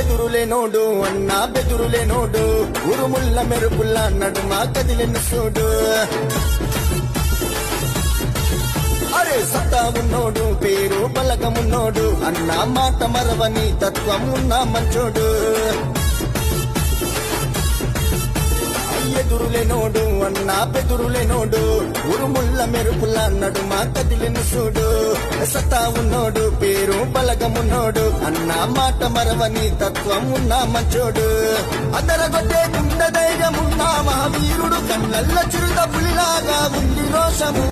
ఎదురులేనోడు అన్నా బెదురులేనోడు ఉరుముల్ల మెరుపుల్ల నడుమ కదిలిన చూడు అరే సత్తా ఉన్నోడు పేరు బలగమున్నోడు అన్న మాట మరవని తత్వం ఉన్న మంచోడు ఎదురులేనోడు అన్నా బెదురులేనోడు ఉరుముల్ల మెరుపుల్ల నడుమ కదిలిన చూడు సత్తా ఉన్నోడు పేరు బలగమున్నోడు అన్న మాట మరవని తత్వం ఉన్న మంచోడు అదరగొట్టే గుండె ధైర్యమున్న మహావీరుడు కళ్ళల్ల చిరుత పులిలాగా ఉంది రోషము